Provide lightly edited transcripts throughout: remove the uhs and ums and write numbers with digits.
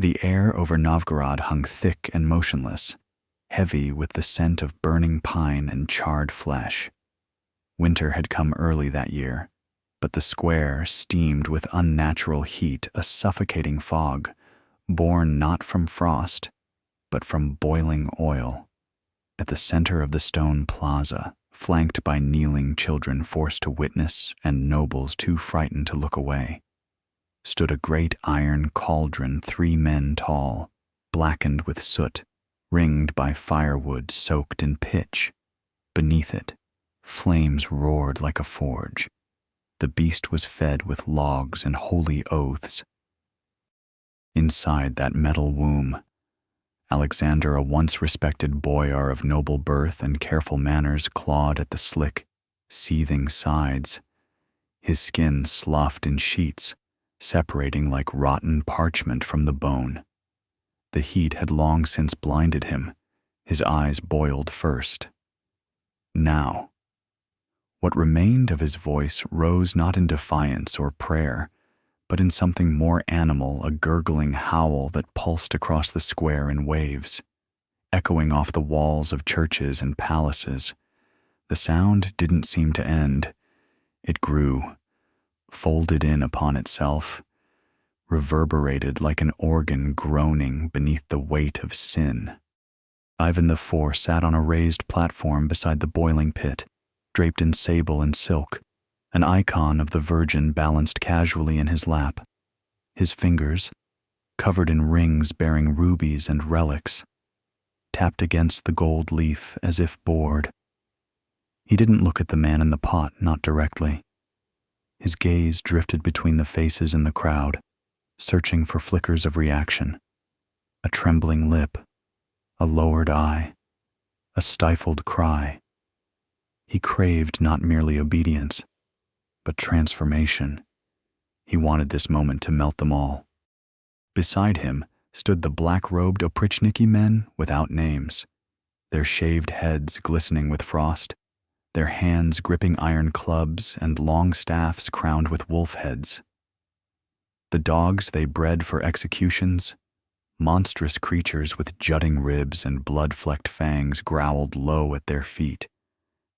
The air over Novgorod hung thick and motionless, heavy with the scent of burning pine and charred flesh. Winter had come early that year, but the square steamed with unnatural heat, a suffocating fog, born not from frost, but from boiling oil. At the center of the stone plaza, flanked by kneeling children forced to witness and nobles too frightened to look away, stood a great iron cauldron 3 men tall, blackened with soot, ringed by firewood soaked in pitch. Beneath it, flames roared like a forge. The beast was fed with logs and holy oaths. Inside that metal womb, Alexander, a once respected boyar of noble birth and careful manners, clawed at the slick, seething sides. His skin sloughed in sheets, separating like rotten parchment from the bone. The heat had long since blinded him. His eyes boiled first. Now, what remained of his voice rose not in defiance or prayer, but in something more animal, a gurgling howl that pulsed across the square in waves, echoing off the walls of churches and palaces. The sound didn't seem to end. It grew, folded in upon itself, reverberated like an organ groaning beneath the weight of sin. Ivan IV sat on a raised platform beside the boiling pit, draped in sable and silk. An icon of the Virgin balanced casually in his lap, his fingers, covered in rings bearing rubies and relics, tapped against the gold leaf as if bored. He didn't look at the man in the pot, not directly. His gaze drifted between the faces in the crowd, searching for flickers of reaction. A trembling lip, a lowered eye, a stifled cry. He craved not merely obedience, but transformation. He wanted this moment to melt them all. Beside him stood the black-robed Oprichniki men without names, their shaved heads glistening with frost, their hands gripping iron clubs and long staffs crowned with wolf heads. The dogs they bred for executions, monstrous creatures with jutting ribs and blood-flecked fangs, growled low at their feet,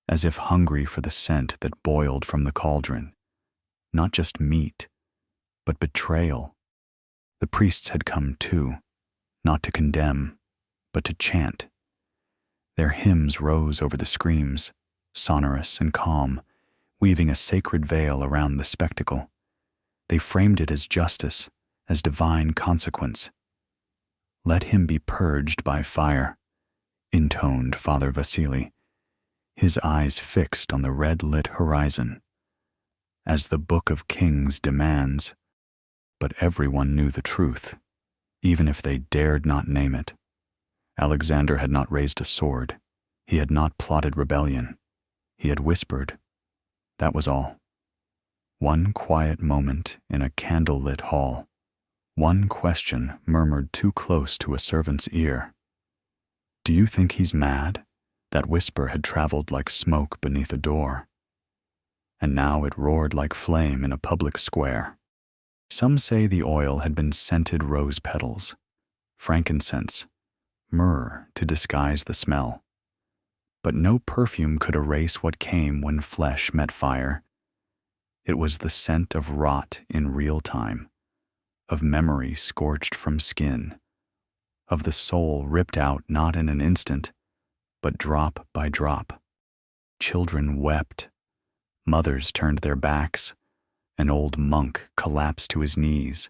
as if hungry for the scent that boiled from the cauldron. Not just meat, but betrayal. The priests had come too, not to condemn, but to chant. Their hymns rose over the screams, sonorous and calm, weaving a sacred veil around the spectacle. They framed it as justice, as divine consequence. "Let him be purged by fire," intoned Father Vasily, his eyes fixed on the red-lit horizon, as the Book of Kings demands. But everyone knew the truth, even if they dared not name it. Alexander had not raised a sword. He had not plotted rebellion. He had whispered. That was all. One quiet moment in a candle-lit hall. One question murmured too close to a servant's ear. "Do you think he's mad?" That whisper had traveled like smoke beneath a door, and now it roared like flame in a public square. Some say the oil had been scented rose petals, frankincense, myrrh to disguise the smell. But no perfume could erase what came when flesh met fire. It was the scent of rot in real time, of memory scorched from skin, of the soul ripped out not in an instant, but drop by drop. Children wept. Mothers turned their backs. An old monk collapsed to his knees,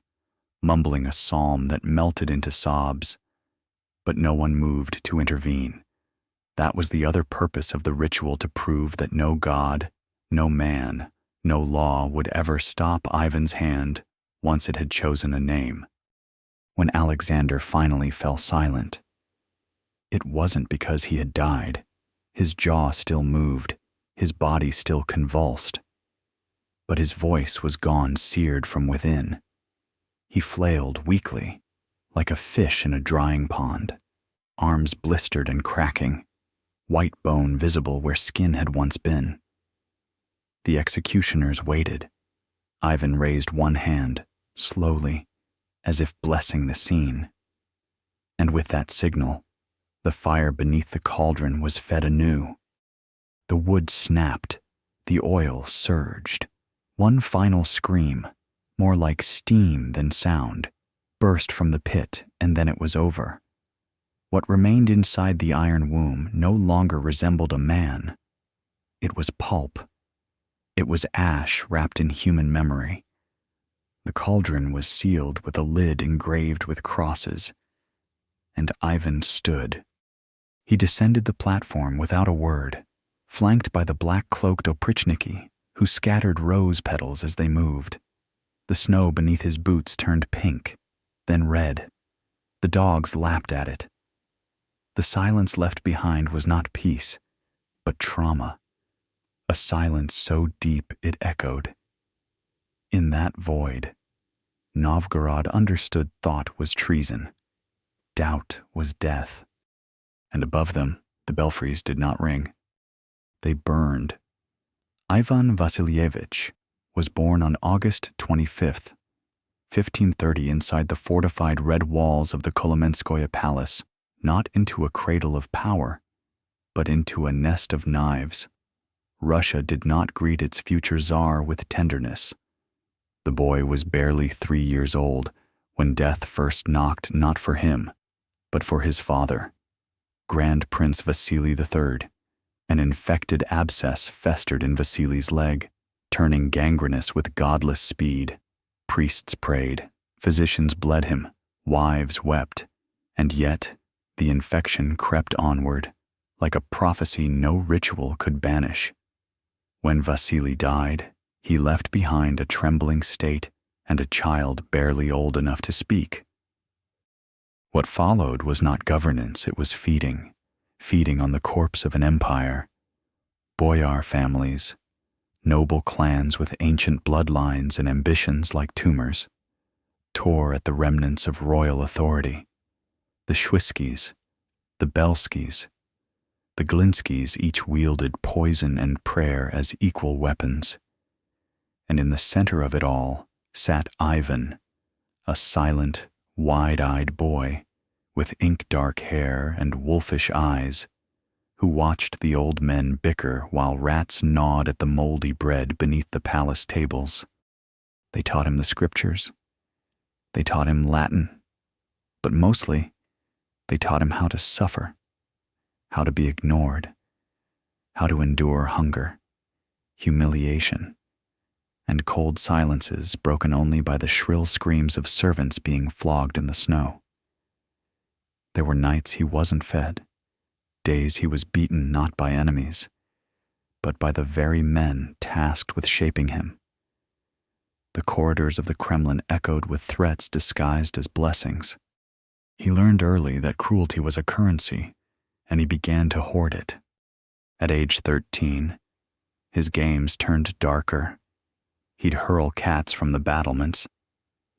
mumbling a psalm that melted into sobs. But no one moved to intervene. That was the other purpose of the ritual, to prove that no god, no man, no law would ever stop Ivan's hand once it had chosen a name. When Alexander finally fell silent, it wasn't because he had died. His jaw still moved, his body still convulsed. But his voice was gone, seared from within. He flailed weakly, like a fish in a drying pond, arms blistered and cracking, white bone visible where skin had once been. The executioners waited. Ivan raised one hand, slowly, as if blessing the scene. And with that signal, the fire beneath the cauldron was fed anew. The wood snapped, the oil surged. One final scream, more like steam than sound, burst from the pit, and then it was over. What remained inside the iron womb no longer resembled a man. It was pulp. It was ash wrapped in human memory. The cauldron was sealed with a lid engraved with crosses, and Ivan stood. He descended the platform without a word, flanked by the black-cloaked Oprichniki, who scattered rose petals as they moved. The snow beneath his boots turned pink, then red. The dogs lapped at it. The silence left behind was not peace, but trauma. A silence so deep it echoed. In that void, Novgorod understood thought was treason. Doubt was death. And above them, the belfries did not ring. They burned. Ivan Vasilievich was born on August 25th, 1530, inside the fortified red walls of the Kolomenskoye Palace, not into a cradle of power, but into a nest of knives. Russia did not greet its future Tsar with tenderness. The boy was barely 3 years old when death first knocked not for him, but for his father, Grand Prince Vasily III. An infected abscess festered in Vasily's leg, turning gangrenous with godless speed. Priests prayed, physicians bled him, wives wept, and yet the infection crept onward, like a prophecy no ritual could banish. When Vasily died, he left behind a trembling state and a child barely old enough to speak. What followed was not governance, it was feeding on the corpse of an empire. Boyar families, noble clans with ancient bloodlines and ambitions like tumors, tore at the remnants of royal authority. The Schwiskis, the Belskis, the Glinskis each wielded poison and prayer as equal weapons. And in the center of it all sat Ivan, a silent, wide-eyed boy with ink-dark hair and wolfish eyes, who watched the old men bicker while rats gnawed at the moldy bread beneath the palace tables. They taught him the scriptures. They taught him Latin. But mostly, they taught him how to suffer, how to be ignored, how to endure hunger, humiliation, and cold silences broken only by the shrill screams of servants being flogged in the snow. There were nights he wasn't fed, days he was beaten not by enemies, but by the very men tasked with shaping him. The corridors of the Kremlin echoed with threats disguised as blessings. He learned early that cruelty was a currency, and he began to hoard it. At age 13, his games turned darker. He'd hurl cats from the battlements,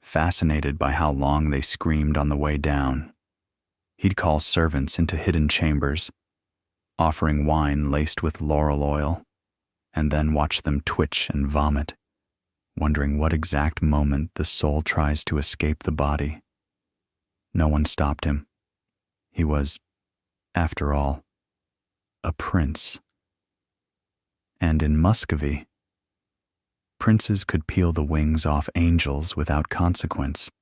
fascinated by how long they screamed on the way down. He'd call servants into hidden chambers, offering wine laced with laurel oil, and then watch them twitch and vomit, wondering what exact moment the soul tries to escape the body. No one stopped him. He was, after all, a prince. And in Muscovy, princes could peel the wings off angels without consequence.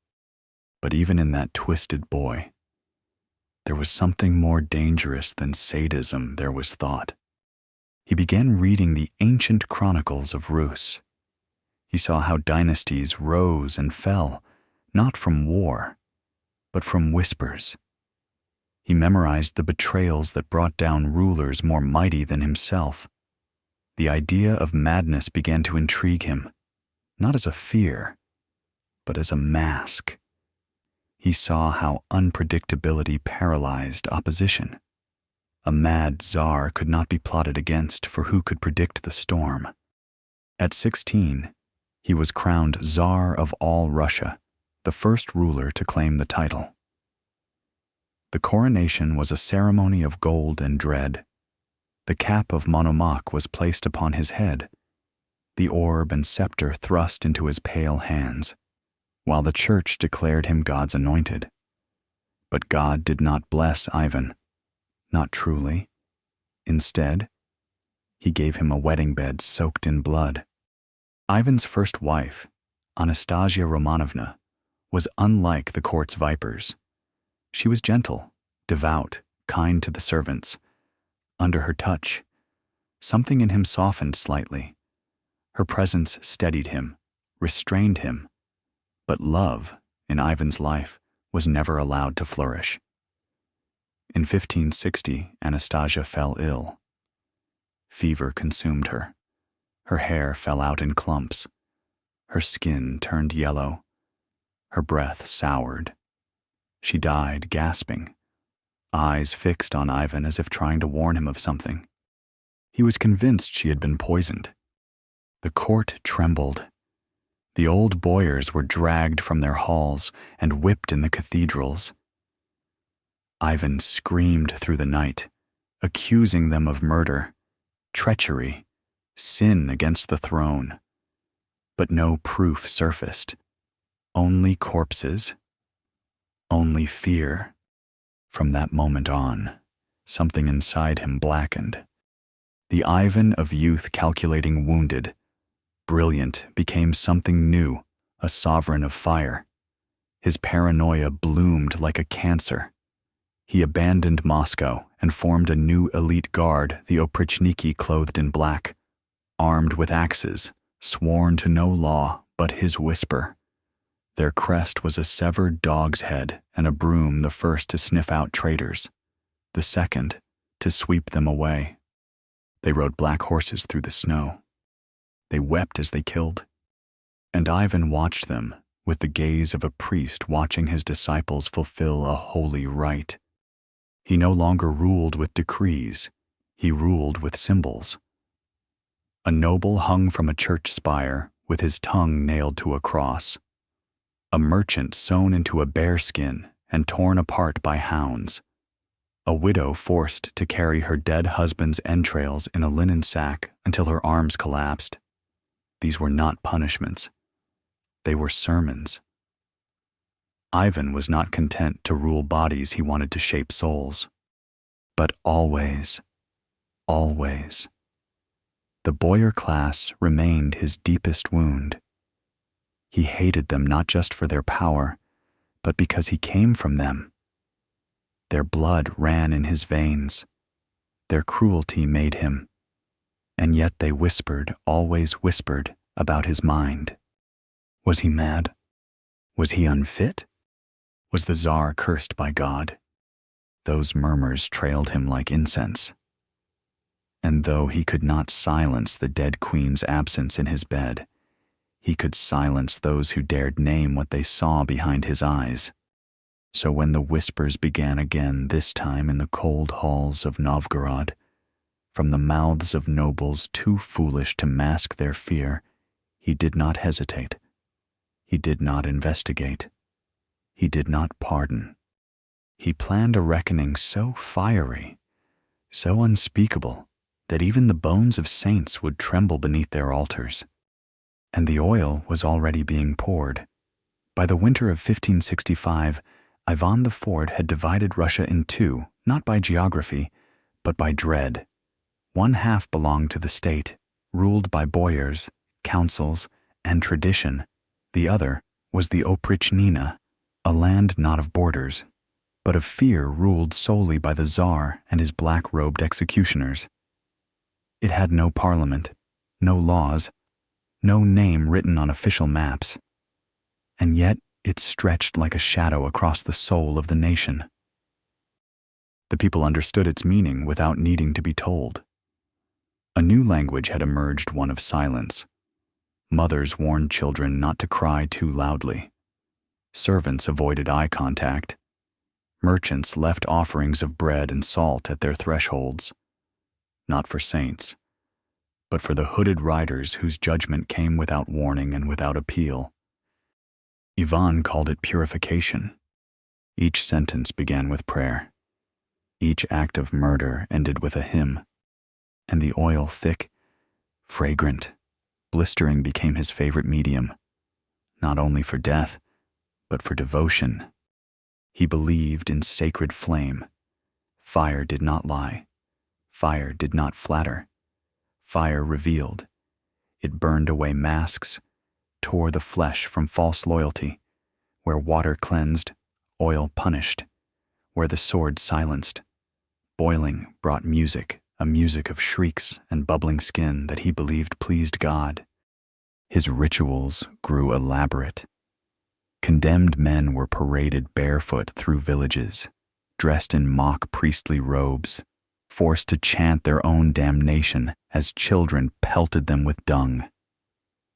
But even in that twisted boy, there was something more dangerous than sadism, there was thought. He began reading the ancient chronicles of Rus. He saw how dynasties rose and fell, not from war, but from whispers. He memorized the betrayals that brought down rulers more mighty than himself. The idea of madness began to intrigue him, not as a fear, but as a mask. He saw how unpredictability paralyzed opposition. A mad czar could not be plotted against, for who could predict the storm? At 16, he was crowned Tsar of all Russia, the first ruler to claim the title. The coronation was a ceremony of gold and dread. The cap of monomach was placed upon his head, the orb and scepter thrust into his pale hands. while the church declared him God's anointed. But God did not bless Ivan, not truly. Instead, he gave him a wedding bed soaked in blood. Ivan's first wife, Anastasia Romanovna, was unlike the court's vipers. She was gentle, devout, kind to the servants. Under her touch, something in him softened slightly. Her presence steadied him, restrained him. But love, in Ivan's life, was never allowed to flourish. In 1560, Anastasia fell ill. Fever consumed her. Her hair fell out in clumps. Her skin turned yellow. Her breath soured. She died gasping, eyes fixed on Ivan as if trying to warn him of something. He was convinced she had been poisoned. The court trembled. The old boyars were dragged from their halls and whipped in the cathedrals. Ivan screamed through the night, accusing them of murder, treachery, sin against the throne. But no proof surfaced. Only corpses. Only fear. From that moment on, something inside him blackened. The Ivan of youth calculating wounded, brilliant, became something new, a sovereign of fire. His paranoia bloomed like a cancer. He abandoned Moscow and formed a new elite guard, the Oprichniki, clothed in black, armed with axes, sworn to no law but his whisper. Their crest was a severed dog's head and a broom, the first to sniff out traitors, the second to sweep them away. They rode black horses through the snow. They wept as they killed. And Ivan watched them with the gaze of a priest watching his disciples fulfill a holy rite. He no longer ruled with decrees, he ruled with symbols. A noble hung from a church spire with his tongue nailed to a cross. A merchant sewn into a bearskin and torn apart by hounds. A widow forced to carry her dead husband's entrails in a linen sack until her arms collapsed. These were not punishments. They were sermons. Ivan was not content to rule bodies, he wanted to shape souls. But always, always, the boyar class remained his deepest wound. He hated them not just for their power, but because he came from them. Their blood ran in his veins. Their cruelty made him. And yet they whispered, always whispered, about his mind. Was he mad? Was he unfit? Was the Tsar cursed by God? Those murmurs trailed him like incense. And though he could not silence the dead queen's absence in his bed, he could silence those who dared name what they saw behind his eyes. So when the whispers began again, this time in the cold halls of Novgorod, from the mouths of nobles too foolish to mask their fear, he did not hesitate. He did not investigate. He did not pardon. He planned a reckoning so fiery, so unspeakable, that even the bones of saints would tremble beneath their altars. And the oil was already being poured. By the winter of 1565, Ivan IV had divided Russia in two, not by geography, but by dread. One half belonged to the state, ruled by boyars, councils, and tradition. The other was the Oprichnina, a land not of borders, but of fear, ruled solely by the Tsar and his black-robed executioners. It had no parliament, no laws, no name written on official maps, and yet it stretched like a shadow across the soul of the nation. The people understood its meaning without needing to be told. A new language had emerged, one of silence. Mothers warned children not to cry too loudly. Servants avoided eye contact. Merchants left offerings of bread and salt at their thresholds. Not for saints, but for the hooded riders whose judgment came without warning and without appeal. Ivan called it purification. Each sentence began with prayer. Each act of murder ended with a hymn. And the oil, thick, fragrant, blistering, became his favorite medium, not only for death, but for devotion. He believed in sacred flame. Fire did not lie. Fire did not flatter. Fire revealed. It burned away masks, tore the flesh from false loyalty, where water cleansed, oil punished, where the sword silenced. Boiling brought music, a music of shrieks and bubbling skin that he believed pleased God. His rituals grew elaborate. Condemned men were paraded barefoot through villages, dressed in mock priestly robes, forced to chant their own damnation as children pelted them with dung.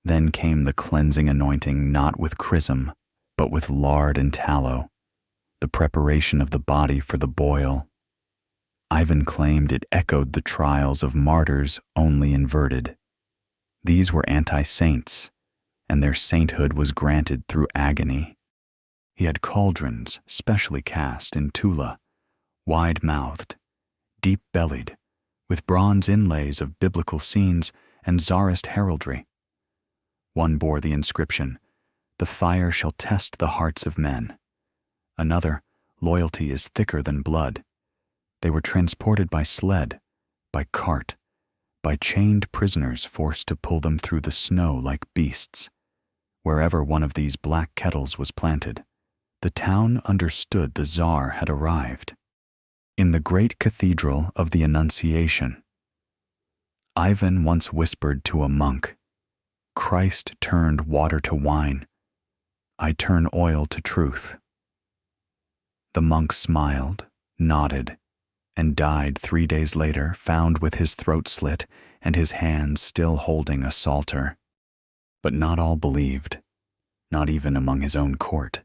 Then came the cleansing anointing not with chrism, but with lard and tallow, the preparation of the body for the boil. Ivan claimed it echoed the trials of martyrs only inverted. These were anti-saints, and their sainthood was granted through agony. He had cauldrons specially cast in Tula, wide-mouthed, deep-bellied, with bronze inlays of biblical scenes and czarist heraldry. One bore the inscription, "The fire shall test the hearts of men." Another, "Loyalty is thicker than blood." They were transported by sled, by cart, by chained prisoners forced to pull them through the snow like beasts. Wherever one of these black kettles was planted, the town understood the Tsar had arrived. In the great cathedral of the Annunciation, Ivan once whispered to a monk, "Christ turned water to wine. I turn oil to truth." The monk smiled, nodded, and died 3 days later, found with his throat slit and his hands still holding a psalter. But not all believed, not even among his own court.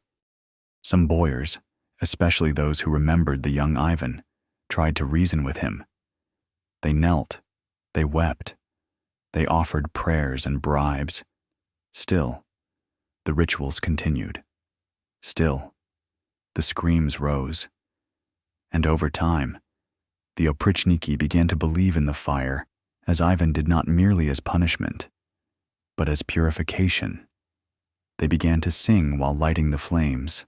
Some boyars, especially those who remembered the young Ivan, tried to reason with him. They knelt, they wept, they offered prayers and bribes. Still, the rituals continued. Still, the screams rose. And over time, the Oprichniki began to believe in the fire as Ivan did not merely as punishment, but as purification. They began to sing while lighting the flames.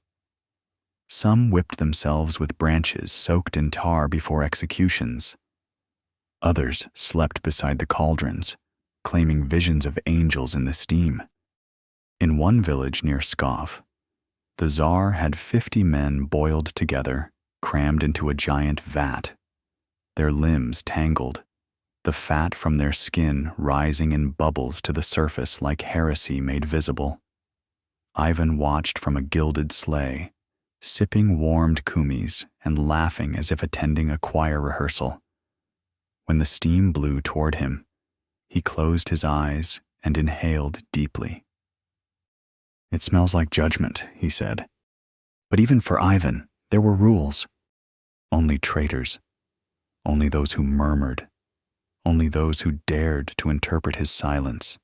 Some whipped themselves with branches soaked in tar before executions. Others slept beside the cauldrons, claiming visions of angels in the steam. In one village near Pskov, the Tsar had 50 men boiled together, crammed into a giant vat, their limbs tangled, the fat from their skin rising in bubbles to the surface like heresy made visible. Ivan watched from a gilded sleigh, sipping warmed kumis and laughing as if attending a choir rehearsal. When the steam blew toward him, he closed his eyes and inhaled deeply. "It smells like judgment," he said. But even for Ivan, there were rules. Only traitors. Only those who murmured. Only those who dared to interpret his silence.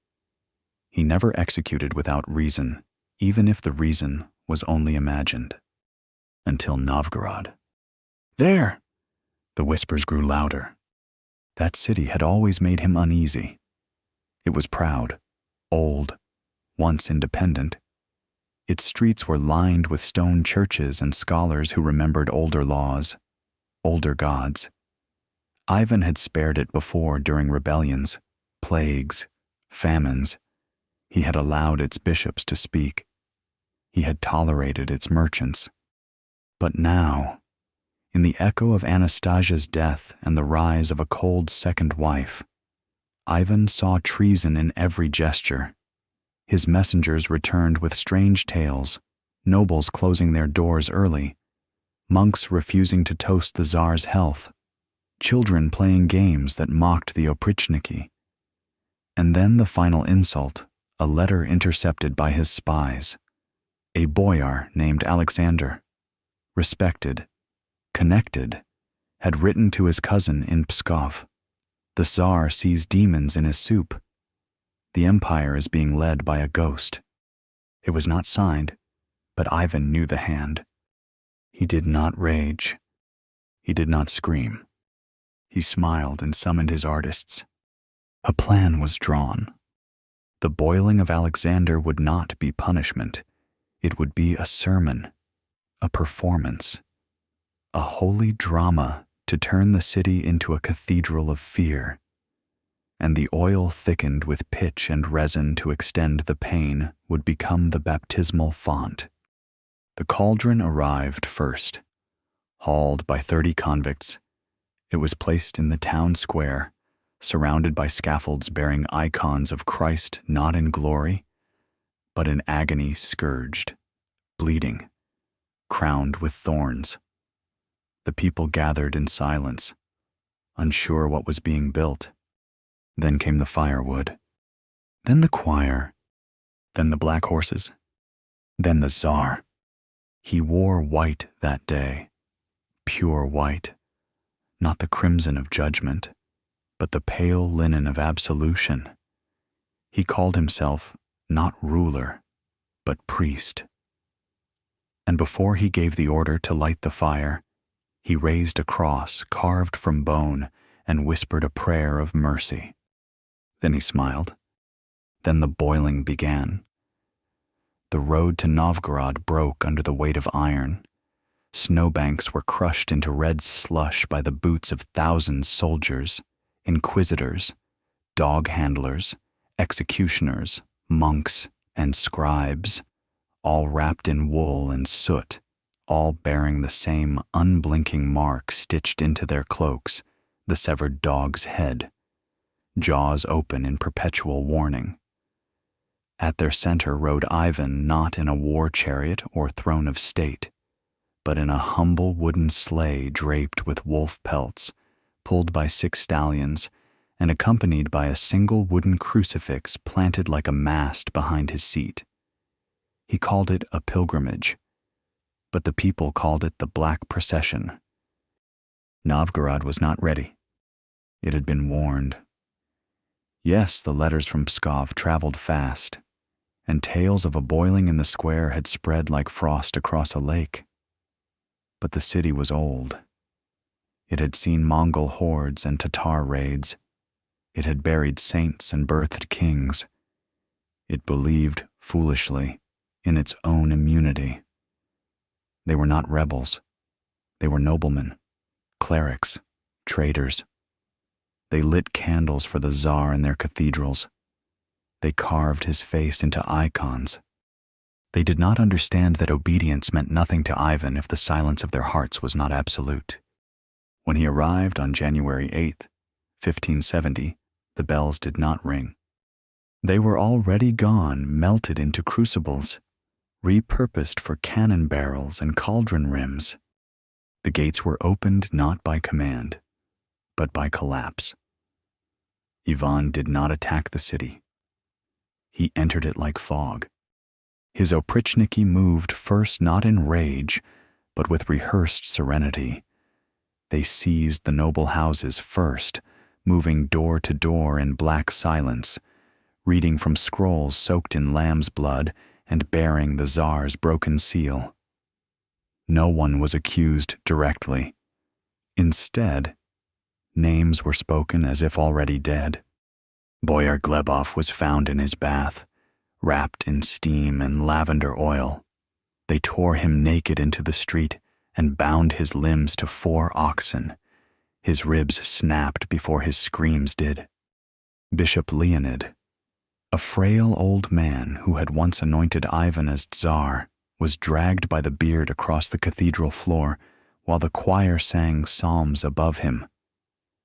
He never executed without reason, even if the reason was only imagined. Until Novgorod. "There!" The whispers grew louder. That city had always made him uneasy. It was proud, old, once independent. Its streets were lined with stone churches and scholars who remembered older laws, older gods. Ivan had spared it before during rebellions, plagues, famines. He had allowed its bishops to speak. He had tolerated its merchants. But now, in the echo of Anastasia's death and the rise of a cold second wife, Ivan saw treason in every gesture. His messengers returned with strange tales, nobles closing their doors early, monks refusing to toast the Tsar's health, children playing games that mocked the Oprichniki. And then the final insult, a letter intercepted by his spies. A boyar named Alexander, respected, connected, had written to his cousin in Pskov. "The Tsar sees demons in his soup. The empire is being led by a ghost." It was not signed, but Ivan knew the hand. He did not rage. He did not scream. He smiled and summoned his artists. A plan was drawn. The boiling of Alexander would not be punishment. It would be a sermon, a performance, a holy drama to turn the city into a cathedral of fear. And the oil thickened with pitch and resin to extend the pain would become the baptismal font. The cauldron arrived first. Hauled by 30 convicts, it was placed in the town square, surrounded by scaffolds bearing icons of Christ not in glory, but in agony scourged, bleeding, crowned with thorns. The people gathered in silence, unsure what was being built. Then came the firewood, then the choir, then the black horses, then the Tsar. He wore white that day, pure white, not the crimson of judgment, but the pale linen of absolution. He called himself not ruler, but priest. And before he gave the order to light the fire, he raised a cross carved from bone and whispered a prayer of mercy. Then he smiled. Then the boiling began. The road to Novgorod broke under the weight of iron. Snowbanks were crushed into red slush by the boots of thousands soldiers, inquisitors, dog handlers, executioners, monks, and scribes, all wrapped in wool and soot, all bearing the same unblinking mark stitched into their cloaks, the severed dog's head, jaws open in perpetual warning. At their center rode Ivan not in a war chariot or throne of state, but in a humble wooden sleigh draped with wolf pelts, pulled by 6 stallions, and accompanied by a single wooden crucifix planted like a mast behind his seat. He called it a pilgrimage, but the people called it the Black Procession. Novgorod was not ready. It had been warned. Yes, the letters from Pskov traveled fast, and tales of a boiling in the square had spread like frost across a lake. But the city was old. It had seen Mongol hordes and Tatar raids. It had buried saints and birthed kings. It believed, foolishly, in its own immunity. They were not rebels. They were noblemen, clerics, traders. They lit candles for the Tsar in their cathedrals. They carved his face into icons. They did not understand that obedience meant nothing to Ivan if the silence of their hearts was not absolute. When he arrived on January 8th, 1570, the bells did not ring. They were already gone, melted into crucibles, repurposed for cannon barrels and cauldron rims. The gates were opened not by command, but by collapse. Ivan did not attack the city. He entered it like fog. His Oprichniki moved first not in rage, but with rehearsed serenity. They seized the noble houses first, moving door to door in black silence, reading from scrolls soaked in lamb's blood and bearing the Tsar's broken seal. No one was accused directly. Instead, names were spoken as if already dead. Boyar Glebov was found in his bath, wrapped in steam and lavender oil. They tore him naked into the street and bound his limbs to 4 oxen. His ribs snapped before his screams did. Bishop Leonid, a frail old man who had once anointed Ivan as Tsar, was dragged by the beard across the cathedral floor while the choir sang psalms above him.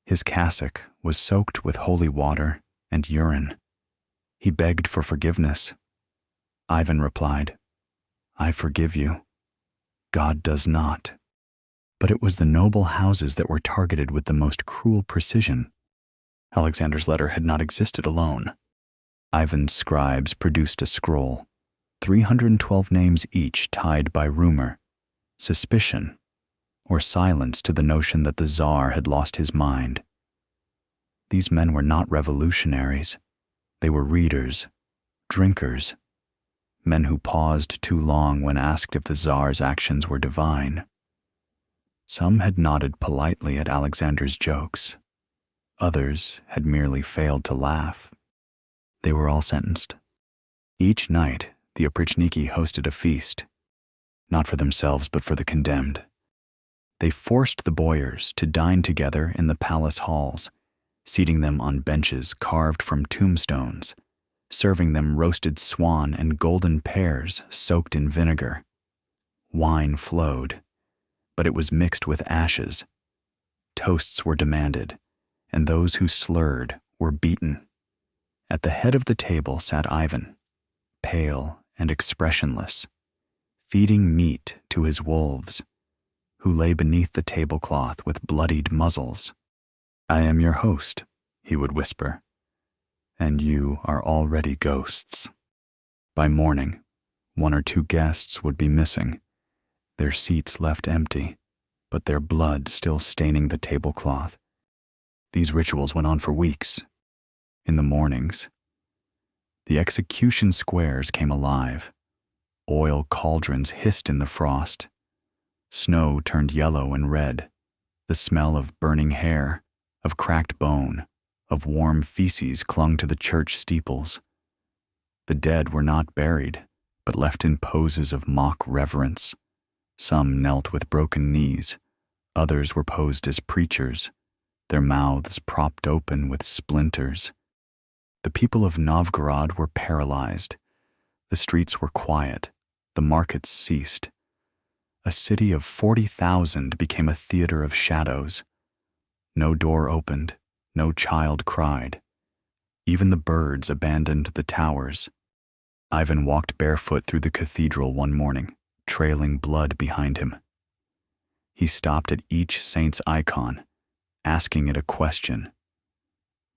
His cassock was soaked with holy water and urine. He begged for forgiveness. Ivan replied, "I forgive you. God does not." But it was the noble houses that were targeted with the most cruel precision. Alexander's letter had not existed alone. Ivan's scribes produced a scroll, 312 names each tied by rumor, suspicion, or silence to the notion that the Tsar had lost his mind. These men were not revolutionaries. They were readers, drinkers, men who paused too long when asked if the Tsar's actions were divine. Some had nodded politely at Alexander's jokes. Others had merely failed to laugh. They were all sentenced. Each night, the Oprichniki hosted a feast, not for themselves but for the condemned. They forced the boyars to dine together in the palace halls, seating them on benches carved from tombstones, serving them roasted swan and golden pears soaked in vinegar. Wine flowed, but it was mixed with ashes. Toasts were demanded, and those who slurred were beaten. At the head of the table sat Ivan, pale and expressionless, feeding meat to his wolves, who lay beneath the tablecloth with bloodied muzzles. "I am your host," he would whisper, "and you are already ghosts." By morning, 1 or 2 guests would be missing, their seats left empty, but their blood still staining the tablecloth. These rituals went on for weeks. In the mornings, the execution squares came alive. Oil cauldrons hissed in the frost. Snow turned yellow and red. The smell of burning hair, of cracked bone, of warm feces clung to the church steeples. The dead were not buried, but left in poses of mock reverence. Some knelt with broken knees. Others were posed as preachers, their mouths propped open with splinters. The people of Novgorod were paralyzed. The streets were quiet. The markets ceased. A city of 40,000 became a theater of shadows. No door opened. No child cried. Even the birds abandoned the towers. Ivan walked barefoot through the cathedral one morning, trailing blood behind him. He stopped at each saint's icon, asking it a question.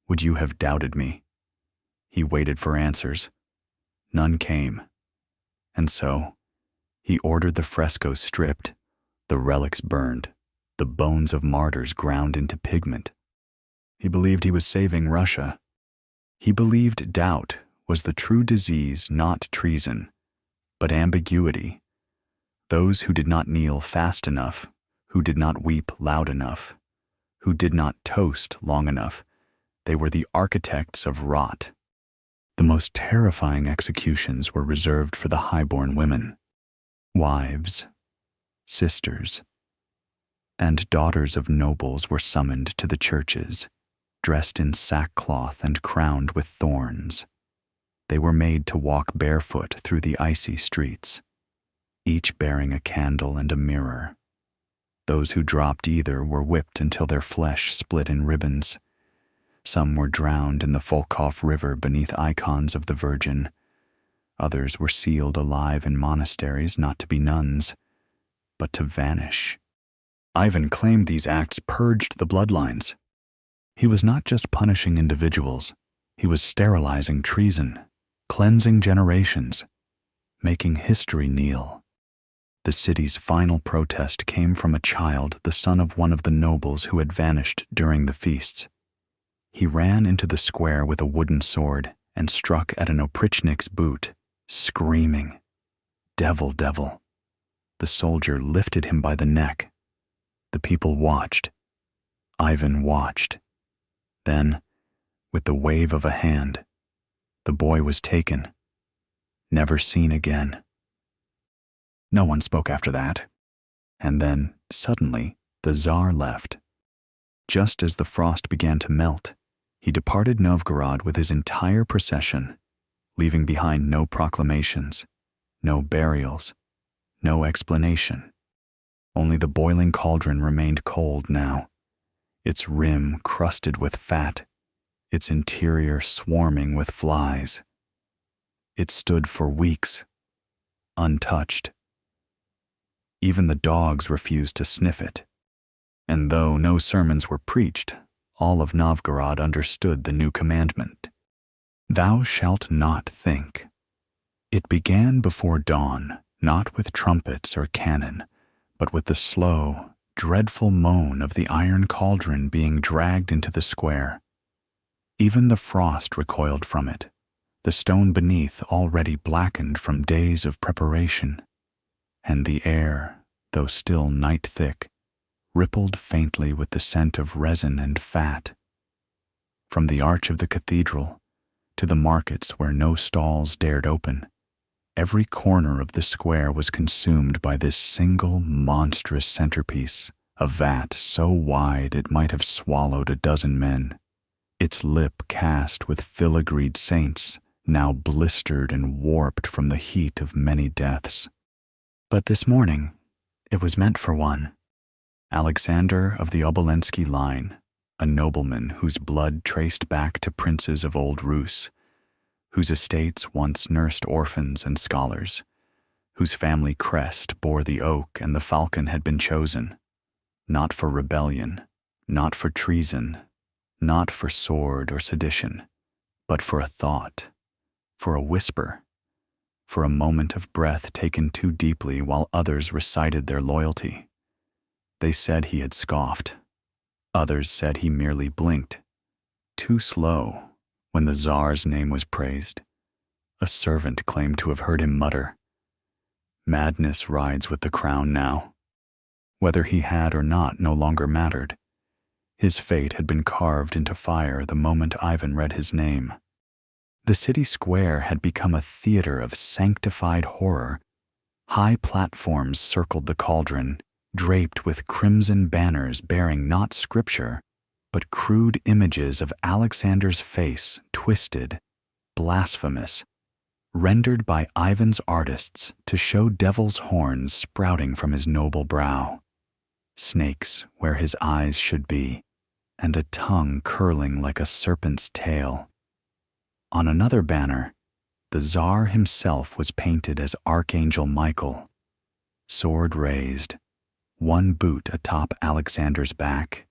"Would you have doubted me?" He waited for answers. None came. And so, he ordered the frescoes stripped, the relics burned, the bones of martyrs ground into pigment. He believed he was saving Russia. He believed doubt was the true disease, not treason, but ambiguity. Those who did not kneel fast enough, who did not weep loud enough, who did not toast long enough, they were the architects of rot. The most terrifying executions were reserved for the highborn women, wives, sisters, and daughters of nobles were summoned to the churches, dressed in sackcloth and crowned with thorns. They were made to walk barefoot through the icy streets, each bearing a candle and a mirror. Those who dropped either were whipped until their flesh split in ribbons. Some were drowned in the Volkhov River beneath icons of the Virgin. Others were sealed alive in monasteries not to be nuns, but to vanish. Ivan claimed these acts purged the bloodlines. He was not just punishing individuals, he was sterilizing treason, cleansing generations, making history kneel. The city's final protest came from a child, the son of one of the nobles who had vanished during the feasts. He ran into the square with a wooden sword and struck at an Oprichnik's boot, screaming, "Devil, devil!" The soldier lifted him by the neck. The people watched. Ivan watched. Then, with the wave of a hand, the boy was taken, never seen again. No one spoke after that. And then, suddenly, the Tsar left. Just as the frost began to melt, he departed Novgorod with his entire procession, leaving behind no proclamations, no burials, no explanation. Only the boiling cauldron remained cold now, its rim crusted with fat, its interior swarming with flies. It stood for weeks, untouched. Even the dogs refused to sniff it. And though no sermons were preached, all of Novgorod understood the new commandment. "Thou shalt not think." It began before dawn, not with trumpets or cannon, but with the slow, dreadful moan of the iron cauldron being dragged into the square. Even the frost recoiled from it, the stone beneath already blackened from days of preparation, and the air, though still night-thick, rippled faintly with the scent of resin and fat. From the arch of the cathedral to the markets where no stalls dared open, Every corner of the square was consumed by this single monstrous centerpiece, a vat so wide it might have swallowed a dozen men, its lip cast with filigreed saints, now blistered and warped from the heat of many deaths. But this morning, it was meant for one. Alexander of the Obolensky line, a nobleman whose blood traced back to princes of old Rus, whose estates once nursed orphans and scholars, whose family crest bore the oak and the falcon had been chosen, not for rebellion, not for treason, not for sword or sedition, but for a thought, for a whisper, for a moment of breath taken too deeply while others recited their loyalty. They said he had scoffed. Others said he merely blinked, too slow, when the Tsar's name was praised. A servant claimed to have heard him mutter, "Madness rides with the crown now." Whether he had or not no longer mattered. His fate had been carved into fire the moment Ivan read his name. The city square had become a theater of sanctified horror. High platforms circled the cauldron, draped with crimson banners bearing not scripture, but crude images of Alexander's face, twisted, blasphemous, rendered by Ivan's artists to show devil's horns sprouting from his noble brow, snakes where his eyes should be, and a tongue curling like a serpent's tail. On another banner, the Tsar himself was painted as Archangel Michael, sword raised, one boot atop Alexander's back.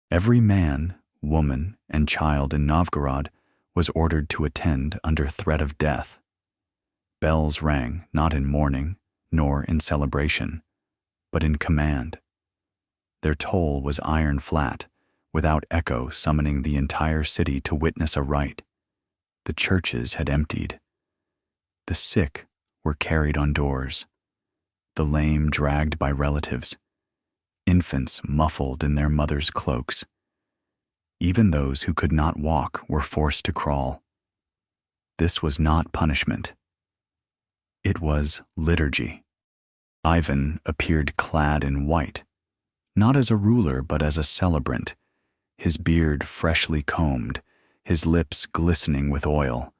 Every man, woman, and child in Novgorod was ordered to attend under threat of death. Bells rang not in mourning, nor in celebration, but in command. Their toll was iron flat, without echo summoning the entire city to witness a rite. The churches had emptied. The sick were carried on doors, the lame dragged by relatives, infants muffled in their mothers' cloaks. Even those who could not walk were forced to crawl. This was not punishment. It was liturgy. Ivan appeared clad in white, not as a ruler but as a celebrant, his beard freshly combed, his lips glistening with oil.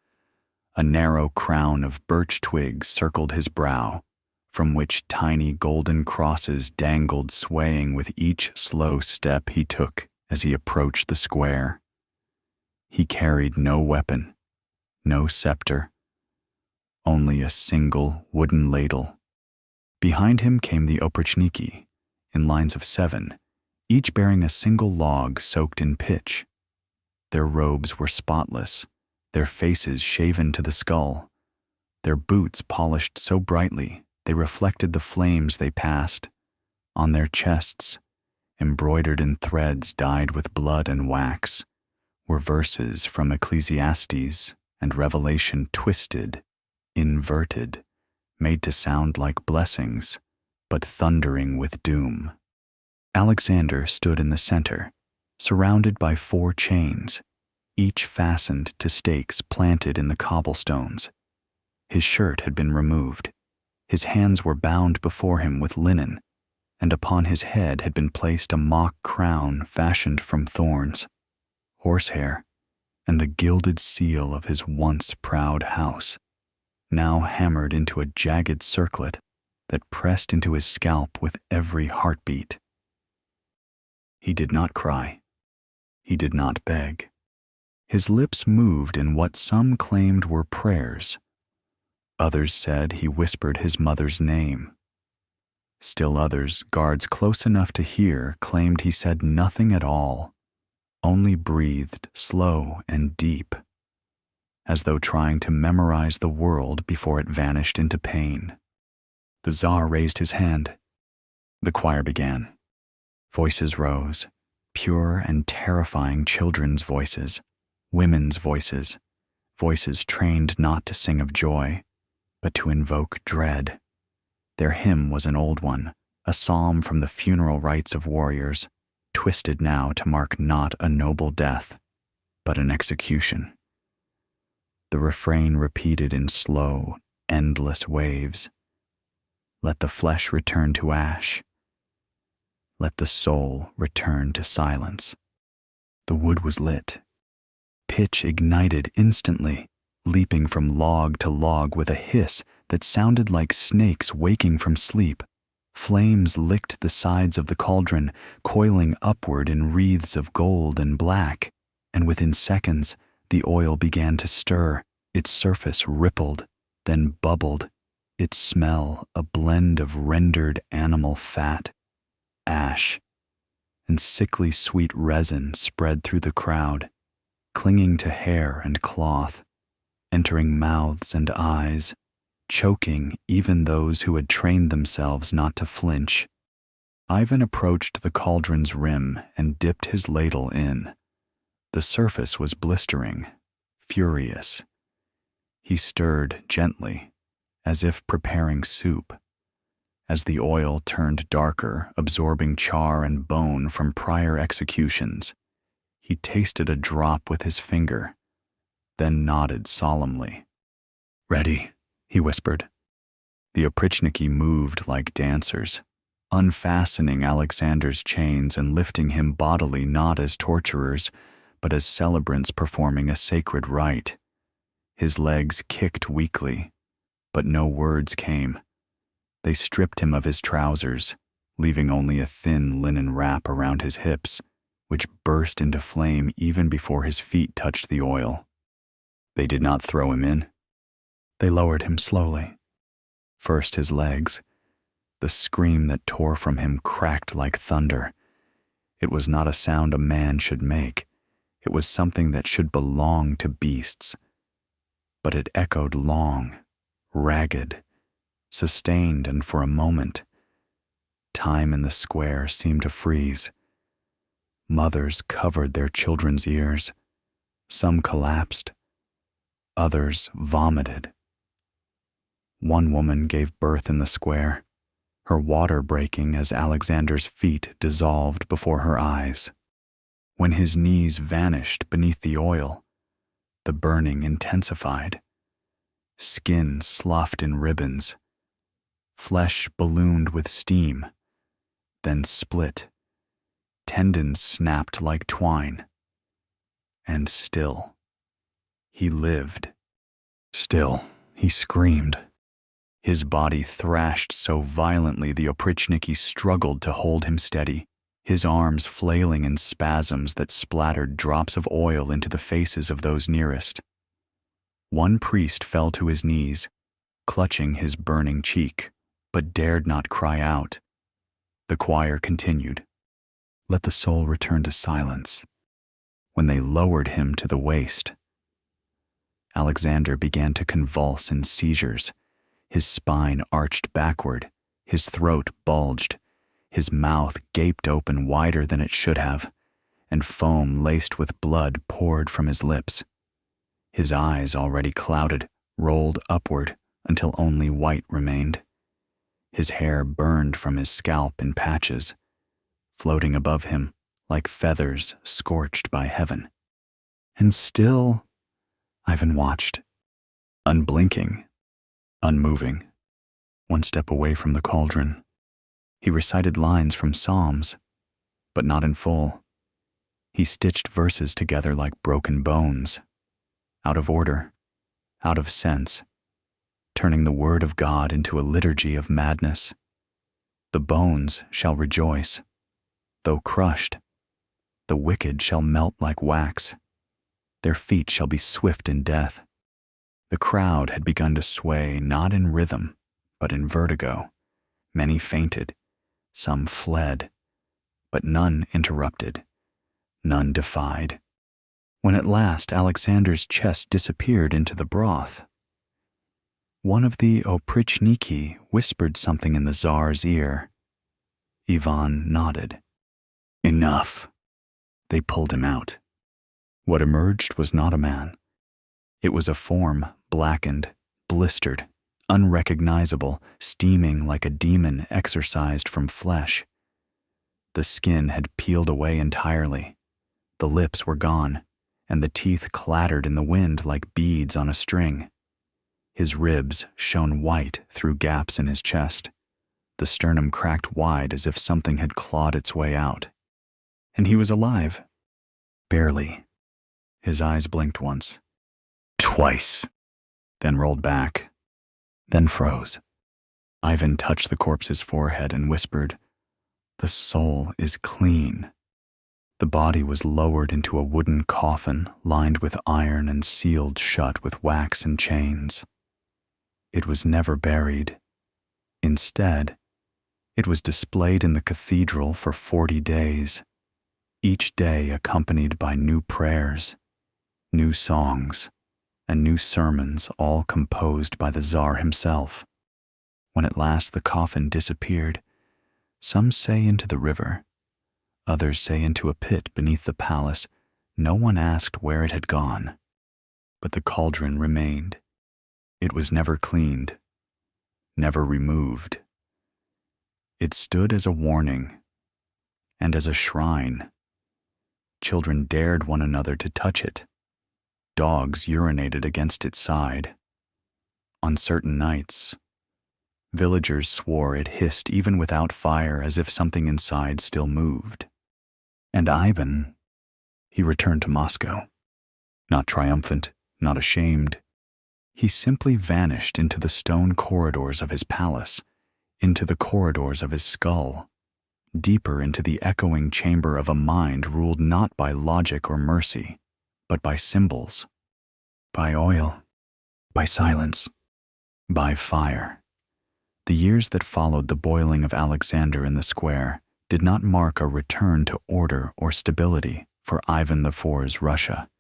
A narrow crown of birch twigs circled his brow, from which tiny golden crosses dangled swaying with each slow step he took as he approached the square. He carried no weapon, no scepter, only a single wooden ladle. Behind him came the Oprichniki, in lines of 7, each bearing a single log soaked in pitch. Their robes were spotless, their faces shaven to the skull, their boots polished so brightly they reflected the flames they passed. On their chests, embroidered in threads dyed with blood and wax, were verses from Ecclesiastes and Revelation twisted, inverted, made to sound like blessings, but thundering with doom. Alexander stood in the center, surrounded by 4 chains, each fastened to stakes planted in the cobblestones. His shirt had been removed. His hands were bound before him with linen, and upon his head had been placed a mock crown fashioned from thorns, horsehair, and the gilded seal of his once proud house, now hammered into a jagged circlet that pressed into his scalp with every heartbeat. He did not cry. He did not beg. His lips moved in what some claimed were prayers. Others said he whispered his mother's name. Still others, guards close enough to hear, claimed he said nothing at all, only breathed slow and deep, as though trying to memorize the world before it vanished into pain. The Tsar raised his hand. The choir began. Voices rose, pure and terrifying children's voices, women's voices, voices trained not to sing of joy, but to invoke dread. Their hymn was an old one, a psalm from the funeral rites of warriors, twisted now to mark not a noble death, but an execution. The refrain repeated in slow, endless waves. Let the flesh return to ash. Let the soul return to silence. The wood was lit. Pitch ignited instantly, leaping from log to log with a hiss that sounded like snakes waking from sleep. Flames licked the sides of the cauldron, coiling upward in wreaths of gold and black, and within seconds, the oil began to stir. Its surface rippled, then bubbled, its smell a blend of rendered animal fat, ash, and sickly sweet resin spread through the crowd, clinging to hair and cloth, entering mouths and eyes, choking even those who had trained themselves not to flinch. Ivan approached the cauldron's rim and dipped his ladle in. The surface was blistering, furious. He stirred gently, as if preparing soup. As the oil turned darker, absorbing char and bone from prior executions, he tasted a drop with his finger, then nodded solemnly. "Ready," he whispered. The Oprichniki moved like dancers, unfastening Alexander's chains and lifting him bodily not as torturers, but as celebrants performing a sacred rite. His legs kicked weakly, but no words came. They stripped him of his trousers, leaving only a thin linen wrap around his hips, which burst into flame even before his feet touched the oil. They did not throw him in. They lowered him slowly. First his legs. The scream that tore from him cracked like thunder. It was not a sound a man should make. It was something that should belong to beasts. But it echoed long, ragged, sustained, and for a moment, time in the square seemed to freeze. Mothers covered their children's ears. Some collapsed. Others vomited. One woman gave birth in the square, her water breaking as Alexander's feet dissolved before her eyes. When his knees vanished beneath the oil, the burning intensified. Skin sloughed in ribbons. Flesh ballooned with steam, then split. Tendons snapped like twine. And still, he lived. Still, he screamed. His body thrashed so violently the Oprichniki struggled to hold him steady, his arms flailing in spasms that splattered drops of oil into the faces of those nearest. One priest fell to his knees, clutching his burning cheek, but dared not cry out. The choir continued. Let the soul return to silence. When they lowered him to the waist, Alexander began to convulse in seizures. His spine arched backward, his throat bulged, his mouth gaped open wider than it should have, and foam laced with blood poured from his lips. His eyes, already clouded, rolled upward until only white remained. His hair burned from his scalp in patches, floating above him like feathers scorched by heaven. And still, Ivan watched, unblinking, unmoving, one step away from the cauldron. He recited lines from Psalms, but not in full. He stitched verses together like broken bones, out of order, out of sense, turning the word of God into a liturgy of madness. The bones shall rejoice, though crushed. The wicked shall melt like wax. Their feet shall be swift in death. The crowd had begun to sway not in rhythm, but in vertigo. Many fainted, some fled, but none interrupted, none defied. When at last Alexander's chest disappeared into the broth, one of the Oprichniki whispered something in the Tsar's ear. Ivan nodded. Enough. They pulled him out. What emerged was not a man. It was a form, blackened, blistered, unrecognizable, steaming like a demon exorcised from flesh. The skin had peeled away entirely. The lips were gone, and the teeth clattered in the wind like beads on a string. His ribs shone white through gaps in his chest. The sternum cracked wide as if something had clawed its way out. And he was alive. Barely. His eyes blinked once. Twice. Then rolled back. Then froze. Ivan touched the corpse's forehead and whispered, "The soul is clean." The body was lowered into a wooden coffin lined with iron and sealed shut with wax and chains. It was never buried. Instead, it was displayed in the cathedral for 40 days, each day accompanied by new prayers, new songs, and new sermons, all composed by the Tsar himself. When at last the coffin disappeared, some say into the river, others say into a pit beneath the palace. No one asked where it had gone. But the cauldron remained. It was never cleaned, never removed. It stood as a warning and as a shrine. Children dared one another to touch it. Dogs urinated against its side. On certain nights, villagers swore it hissed even without fire, as if something inside still moved. And Ivan, he returned to Moscow. Not triumphant, not ashamed. He simply vanished into the stone corridors of his palace, into the corridors of his skull, deeper into the echoing chamber of a mind ruled not by logic or mercy, but by symbols, by oil, by silence, by fire. The years that followed the boiling of Alexander in the square did not mark a return to order or stability for Ivan IV's Russia.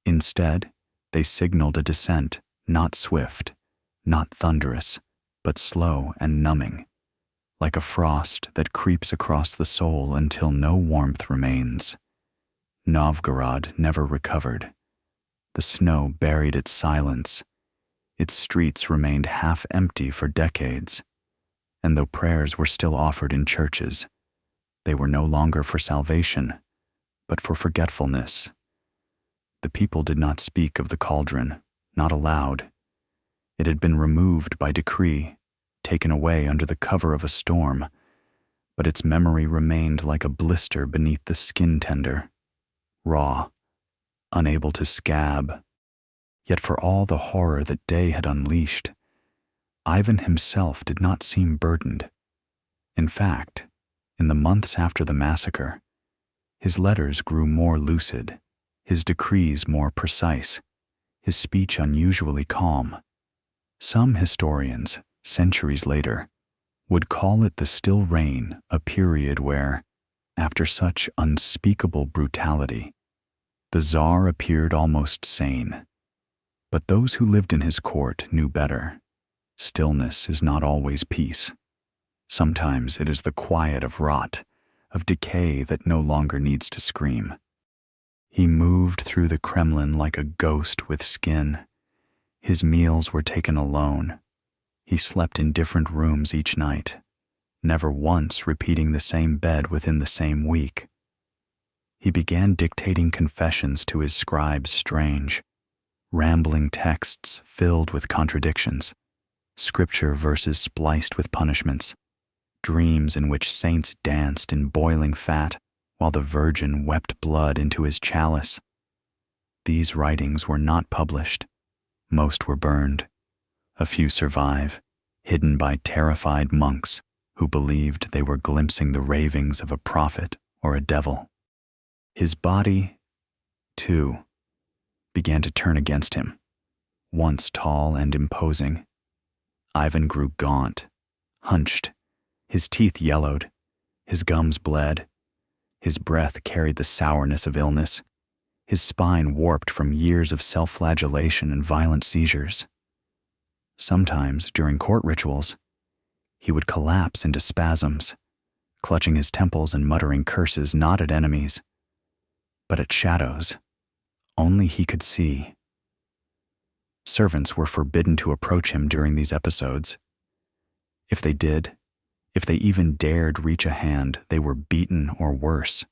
Instead, they signaled a descent, not swift, not thunderous, but slow and numbing, like a frost that creeps across the soul until no warmth remains. Novgorod never recovered. The snow buried its silence. Its streets remained half empty for decades, and though prayers were still offered in churches, they were no longer for salvation, but for forgetfulness. The people did not speak of the cauldron, not aloud. It had been removed by decree, taken away under the cover of a storm, but its memory remained like a blister beneath the skin tender, raw, unable to scab. Yet for all the horror that day had unleashed, Ivan himself did not seem burdened. In fact, in the months after the massacre, his letters grew more lucid, his decrees more precise, his speech unusually calm. Some historians, centuries later, would call it the still reign, a period where, after such unspeakable brutality, the Tsar appeared almost sane. But those who lived in his court knew better. Stillness is not always peace. Sometimes it is the quiet of rot, of decay that no longer needs to scream. He moved through the Kremlin like a ghost with skin. His meals were taken alone. He slept in different rooms each night, never once repeating the same bed within the same week. He began dictating confessions to his scribes strange, rambling texts filled with contradictions, scripture verses spliced with punishments, dreams in which saints danced in boiling fat while the Virgin wept blood into his chalice. These writings were not published. Most were burned. A few survive, hidden by terrified monks who believed they were glimpsing the ravings of a prophet or a devil. His body, too, began to turn against him. Once tall and imposing, Ivan grew gaunt, hunched. His teeth yellowed, his gums bled, his breath carried the sourness of illness, his spine warped from years of self-flagellation and violent seizures. Sometimes, during court rituals, he would collapse into spasms, clutching his temples and muttering curses not at enemies, but at shadows only he could see. Servants were forbidden to approach him during these episodes. If they did, if they even dared reach a hand, they were beaten or worse.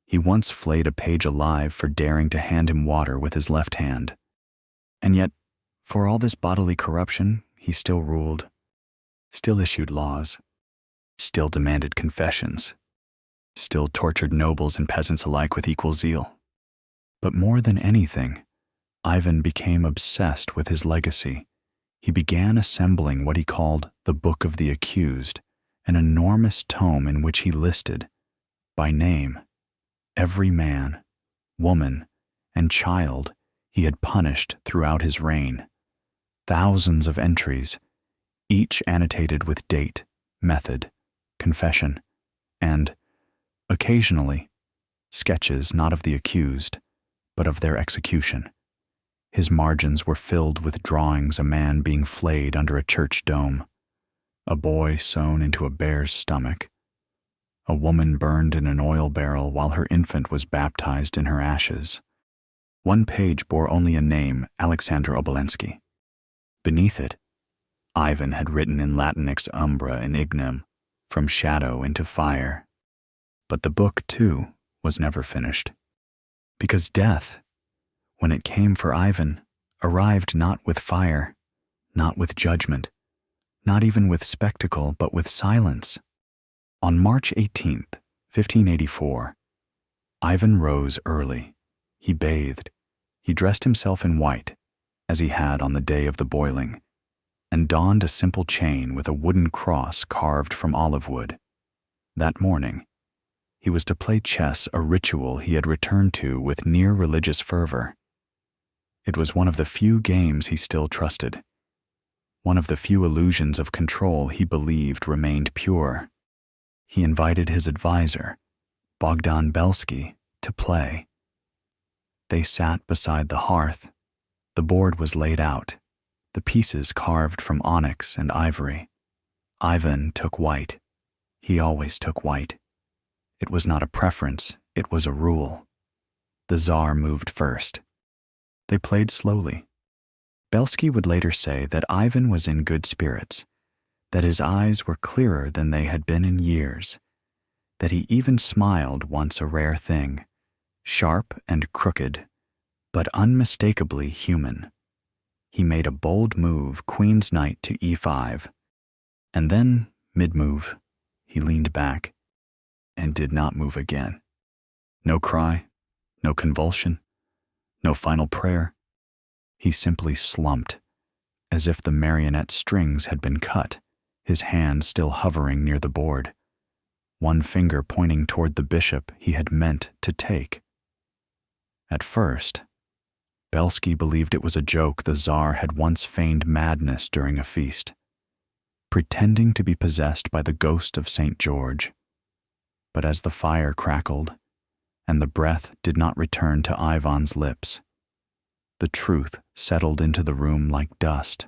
He once flayed a page alive for daring to hand him water with his left hand. And yet, For all this bodily corruption, he still ruled, still issued laws, still demanded confessions, still tortured nobles and peasants alike with equal zeal. But more than anything, Ivan became obsessed with his legacy. He began assembling what he called the Book of the Accused, an enormous tome in which he listed, by name, every man, woman, and child he had punished throughout his reign. Thousands of entries, each annotated with date, method, confession, and, occasionally, sketches not of the accused, but of their execution. His margins were filled with drawings: a man being flayed under a church dome, a boy sewn into a bear's stomach, a woman burned in an oil barrel while her infant was baptized in her ashes. One page bore only a name, Alexander Obolensky. Beneath it, Ivan had written in Latin ex umbra in ignem, from shadow into fire. But the book, too, was never finished. Because death, when it came for Ivan, arrived not with fire, not with judgment, not even with spectacle, but with silence. On March 18th, 1584, Ivan rose early. He bathed. He dressed himself in white, as he had on the day of the boiling, and donned a simple chain with a wooden cross carved from olive wood. That morning, he was to play chess, a ritual he had returned to with near religious fervor. It was one of the few games he still trusted, one of the few illusions of control he believed remained pure. He invited his advisor, Bogdan Belsky, to play. They sat beside the hearth. The board was laid out, the pieces carved from onyx and ivory. Ivan took white. He always took white. It was not a preference, it was a rule. The Tsar moved first. They played slowly. Belsky would later say that Ivan was in good spirits, that his eyes were clearer than they had been in years, that he even smiled once, a rare thing, sharp and crooked, but unmistakably human. He made a bold move, Queen's Knight to e5, and then, mid-move, he leaned back and did not move again. No cry, no convulsion, no final prayer. He simply slumped, as if the marionette strings had been cut, his hand still hovering near the board, one finger pointing toward the bishop he had meant to take. At first, Belsky believed it was a joke. The Tsar had once feigned madness during a feast, pretending to be possessed by the ghost of St. George. But as the fire crackled, and the breath did not return to Ivan's lips, the truth settled into the room like dust.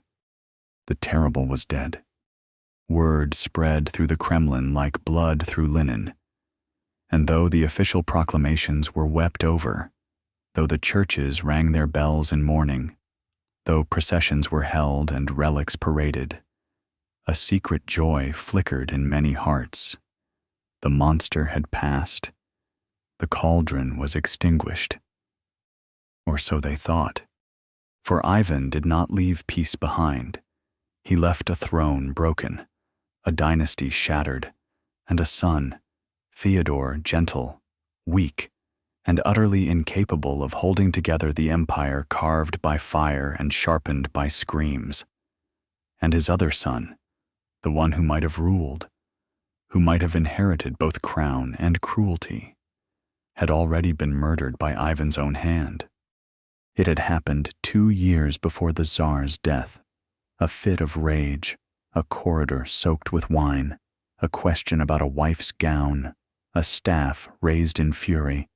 The terrible was dead. Word spread through the Kremlin like blood through linen, and though the official proclamations were wept over, though the churches rang their bells in mourning, though processions were held and relics paraded, a secret joy flickered in many hearts. The monster had passed. The cauldron was extinguished. Or so they thought. For Ivan did not leave peace behind. He left a throne broken, a dynasty shattered, and a son, Fyodor, gentle, weak, and utterly incapable of holding together the empire carved by fire and sharpened by screams. And his other son, the one who might have ruled, who might have inherited both crown and cruelty, had already been murdered by Ivan's own hand. It had happened 2 years before the Tsar's death. A fit of rage, a corridor soaked with wine, a question about a wife's gown, a staff raised in fury,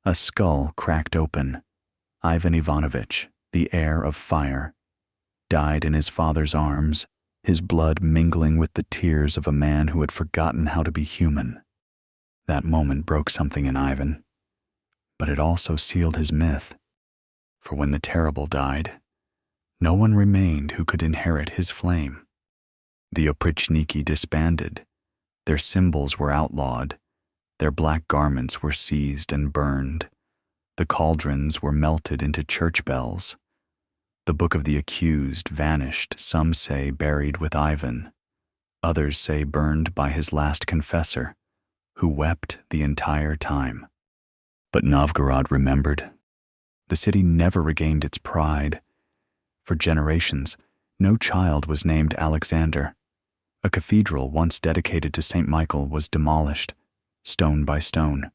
a skull cracked open. Ivan Ivanovich, the heir of fire, died in his father's arms, his blood mingling with the tears of a man who had forgotten how to be human. That moment broke something in Ivan, but it also sealed his myth. For when the terrible died, no one remained who could inherit his flame. The Oprichniki disbanded, their symbols were outlawed, their black garments were seized and burned, the cauldrons were melted into church bells. The book of the accused vanished, some say buried with Ivan, others say burned by his last confessor, who wept the entire time. But Novgorod remembered. The city never regained its pride. For generations, no child was named Alexander. A cathedral once dedicated to St. Michael was demolished, stone by stone,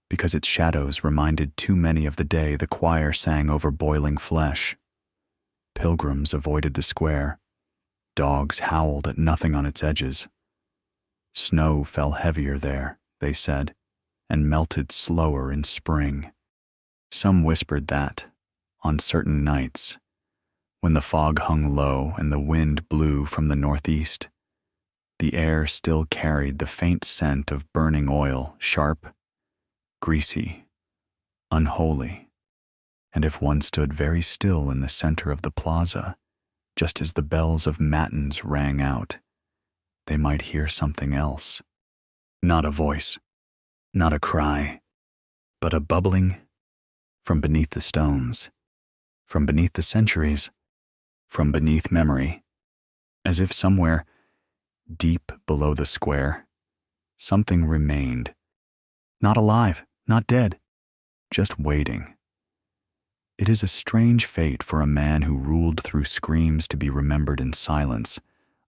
because its shadows reminded too many of the day the choir sang over boiling flesh. Pilgrims avoided the square. Dogs howled at nothing on its edges. Snow fell heavier there, they said, and melted slower in spring. Some whispered that, on certain nights, when the fog hung low and the wind blew from the northeast, the air still carried the faint scent of burning oil, sharp, greasy, unholy, and if one stood very still in the center of the plaza, just as the bells of matins rang out, they might hear something else. Not a voice, not a cry, but a bubbling from beneath the stones, from beneath the centuries, from beneath memory, as if somewhere, deep below the square, something remained. Not alive, not dead, just waiting. It is a strange fate for a man who ruled through screams to be remembered in silence.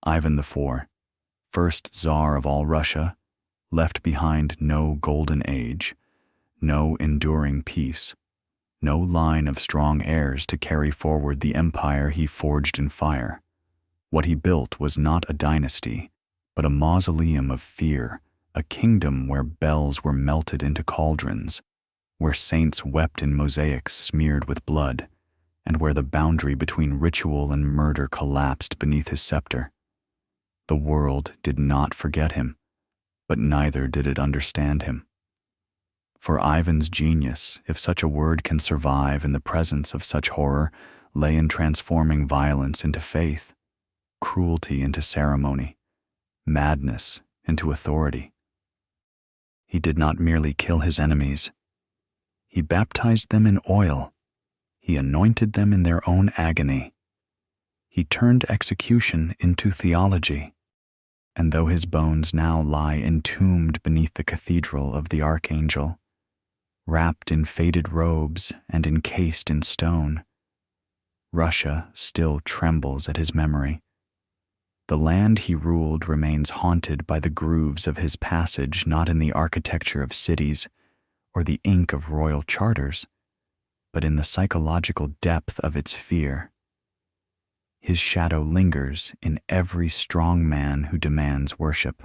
Ivan IV, first Tsar of all Russia, left behind no golden age, no enduring peace, no line of strong heirs to carry forward the empire he forged in fire. What he built was not a dynasty, but a mausoleum of fear, a kingdom where bells were melted into cauldrons, where saints wept in mosaics smeared with blood, and where the boundary between ritual and murder collapsed beneath his scepter. The world did not forget him, but neither did it understand him. For Ivan's genius, if such a word can survive in the presence of such horror, lay in transforming violence into faith, cruelty into ceremony, madness into authority. He did not merely kill his enemies. He baptized them in oil. He anointed them in their own agony. He turned execution into theology. And though his bones now lie entombed beneath the cathedral of the Archangel, wrapped in faded robes and encased in stone, Russia still trembles at his memory. The land he ruled remains haunted by the grooves of his passage, not in the architecture of cities or the ink of royal charters, but in the psychological depth of its fear. His shadow lingers in every strong man who demands worship,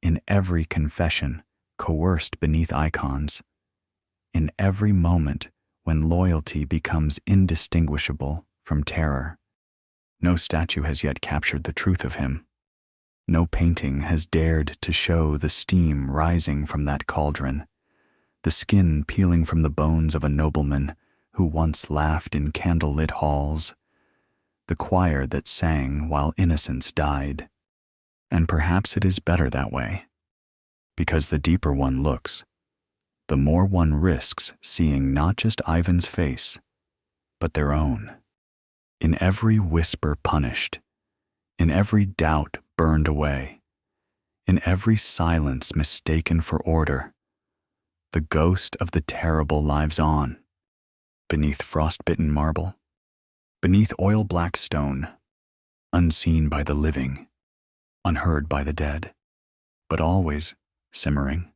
in every confession coerced beneath icons, in every moment when loyalty becomes indistinguishable from terror. No statue has yet captured the truth of him. No painting has dared to show the steam rising from that cauldron, the skin peeling from the bones of a nobleman who once laughed in candle-lit halls, the choir that sang while innocence died. And perhaps it is better that way, because the deeper one looks, the more one risks seeing not just Ivan's face, but their own. In every whisper punished, in every doubt burned away, in every silence mistaken for order, the ghost of the terrible lives on, beneath frost-bitten marble, beneath oil-black stone, unseen by the living, unheard by the dead, but always simmering,